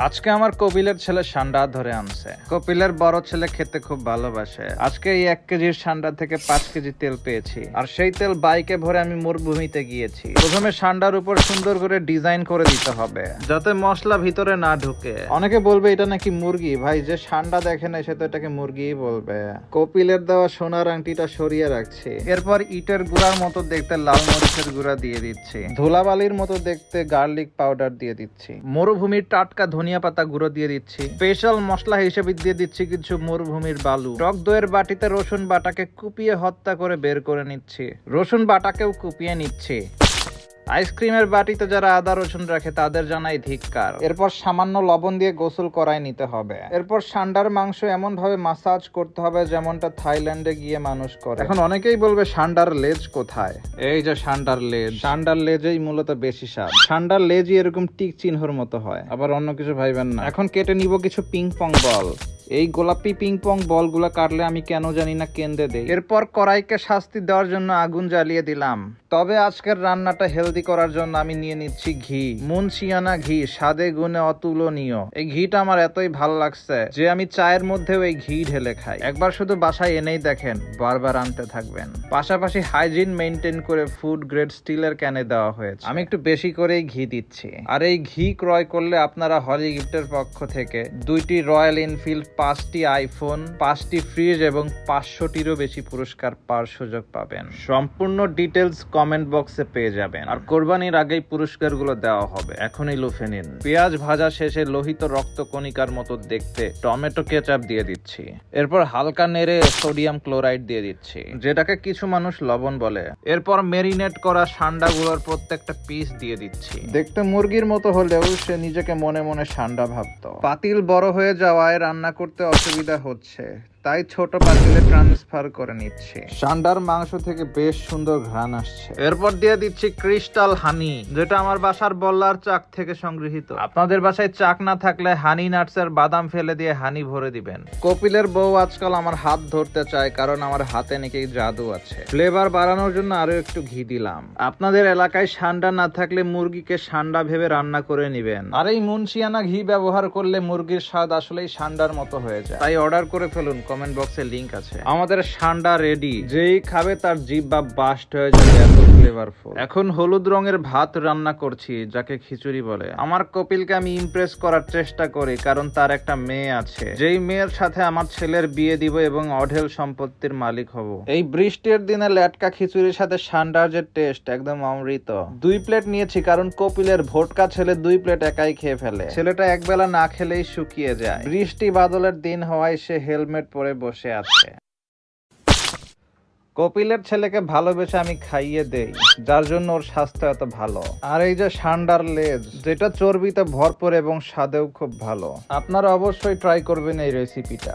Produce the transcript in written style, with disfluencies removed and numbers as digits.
আজকে আমার কপিলের ছেলে সান্ডা ধরে আনছে। কপিলের বড় ছেলে খেতে খুব ভালোবাসে। আজকে এই 1 কেজির সান্ডা থেকে 5 কেজি তেল পেয়েছি, আর সেই তেল বাইকে ভরে আমি মরুভূমিতে গিয়েছি। প্রথমে সান্ডার উপর সুন্দর করে ডিজাইন করে দিতে হবে যাতে মশলা ভিতরে না ঢুকে। অনেকে বলবে এটা নাকি মুরগি। ভাই, যে সান্ডা দেখে না সে তো এটাকে মুরগিই বলবে। কপিলের দেওয়া সোনার আংটিটা সরিয়ে রাখছি। এরপর ইটের গুঁড়ার মতো দেখতে লাল মরিচের গুঁড়া দিয়ে দিচ্ছি। ধুলাবালির মতো দেখতে গার্লিক পাউডার দিয়ে দিচ্ছি। মরুভূমির টাটকা ধনিয়া পাতা গুঁড়ো দিয়ে দিচ্ছি। স্পেশাল মশলা হিসেবে দিয়ে দিচ্ছি কিছু মরুভূমির বালু। টক দইয়ের বাটিতে রসুন বাটাকে কুপিয়ে হত্যা করে বের করে নিচ্ছি। রসুন বাটাকেও কুপিয়ে নিচ্ছি। আইসক্রিমের বাটিতে যারা আদা রসুন রাখে তাদের জানাই ধিক্কার। এরপর সামান্য লবণ দিয়ে গোসল করায় নিতে হবে। এরপর সান্ডার মাংস এমন ভাবে মাসাজ করতে হবে যেমনটা থাইল্যান্ডে গিয়ে মানুষ করে। এখন অনেকেই বলবে সান্ডার লেজ কোথায়? এই যে সান্ডার লেজ। সান্ডার লেজেই মূলত বেশি স্বাদ। সান্ডার লেজই এরকম টিক চিহ্নর মতো হয়, আবার অন্য কিছু ভাইবেন না। এখন কেটে নিব কিছু পিং পং বল। এই গোলাপি পিং পং বলগুলা কাটলে আমি কেন জানি না কেন্দ্রে দেই। এরপর কড়াইকে শাস্তি দেওয়ার জন্য আগুন জ্বালিয়ে দিলাম। তবে আজকের রান্নাটা হেলদি করার জন্য আমি নিয়ে নিচ্ছি ঘি। মুনশিয়ানা ঘি, স্বাদে গুণে অতুলনীয়। এই ঘিটা আমার এতই ভালো লাগছে যে আমি চায়ের মধ্যেও এই ঘি ঢেলে খাই। একবার শুধু বাসায় এনেই দেখেন, বারবার আনতে থাকবেন। পাশাপাশি হাইজিন মেনটেন করে ফুড গ্রেড স্টিলের ক্যানে দেওয়া হয়েছে। আমি একটু বেশি করেই ঘি দিচ্ছি। আর এই ঘি ক্রয় করলে আপনারা হলি গিফটের পক্ষ থেকে 2টি রয়্যাল এনফিল্ড, 5টি আইফোন, 5টি ফ্রিজ এবং 500টিরও বেশি পুরস্কার পাওয়ার সুযোগ পাবেন। সম্পূর্ণ ডিটেলস কমেন্ট বক্সে পেয়ে যাবেন। আর কোরবানির আগেই পুরস্কারগুলো দেওয়া হবে, এখনই লুফে নিন। পেঁয়াজ ভাজা শেষে লোহিত রক্ত কণিকার মতো দেখতে টমেটো কেচাপ দিয়ে দিচ্ছি। এরপর হালকা নেড়ে সোডিয়াম ক্লোরাইড দিয়ে দিচ্ছি, যেটাকে কিছু মানুষ লবণ বলে। এরপর মেরিনেট করা সান্ডাগুলোর প্রত্যেকটা পিস দিয়ে দিচ্ছি। দেখতে মুরগির মতো হলেও সে নিজেকে মনে মনে সান্ডা ভাবতো। পাতিল বড় হয়ে যাওয়ায় রান্না করতে অসুবিধা হচ্ছে, তাই ছোট পাতিলে ট্রান্সফার করে নিচ্ছি। সান্ডার মাংস থেকে বেশ সুন্দর ঘ্রাণ আসছে। এরপর দিয়ে দিচ্ছি ক্রিস্টাল হানি, যেটা আমার বাসার বল্লার চাক থেকে সংগৃহীত। আপনাদের বাসায় চাক না থাকলে হানি নাটসের বাদাম ফেলে দিয়ে হানি ভরে দিবেন। কপিলের বউ আজকাল আমার হাত ধরতে চায়, কারণ আমার হাতে নাকি জাদু আছে। ফ্লেভার বাড়ানোর জন্য আরো একটু ঘি দিলাম। আপনাদের এলাকায় সান্ডা না থাকলে মুরগিকে সান্ডা ভেবে রান্না করে নিবেন। আর এই মুনশিয়ানা ঘি ব্যবহার করলে মুরগির স্বাদ আসলেই সান্ডার মতো হয়ে যায়। তাই অর্ডার করে ফেলুন, কমেন্ট বক্সে লিংক আছে। আমাদের সান্ডা রেডি। যেই খাবে তার জিহ্বা বাস্ট হয়ে যাবে, এত ফ্লেভারফুল। এখন হলুদ রঙের ভাত রান্না করছি, যাকে খিচুড়ি বলে। আমার কপিলকে আমি ইমপ্রেস করার চেষ্টা করি, কারণ তার একটা মেয়ে আছে। যেই মেয়ের সাথে আমার ছেলের বিয়ে দিব এবং অঢেল সম্পত্তির মালিক হব। এই বৃষ্টির দিনে লেটকা খিচুড়ির সাথে সান্ডার যে টেস্ট, একদম অমৃত। 2 প্লেট নিয়েছি, কারণ কপিলের ভোটকা ছেলে 2 প্লেট একাই খেয়ে ফেলে। ছেলেটা একবেলা না খেলেই শুকিয়ে যায়। বৃষ্টি বাদলের দিন হওয়ায় সে হেলমেট পরে বসে আছে। কপিলের ছেলেকে ভালোবেসে আমি খাইয়ে দেই, যার জন্য ওর স্বাস্থ্য এত ভালো। আর এই যে সান্ডার লেজ, যেটা চর্বিতে ভরপুর এবং স্বাদেও খুব ভালো। আপনারা অবশ্যই ট্রাই করবেন এই রেসিপিটা।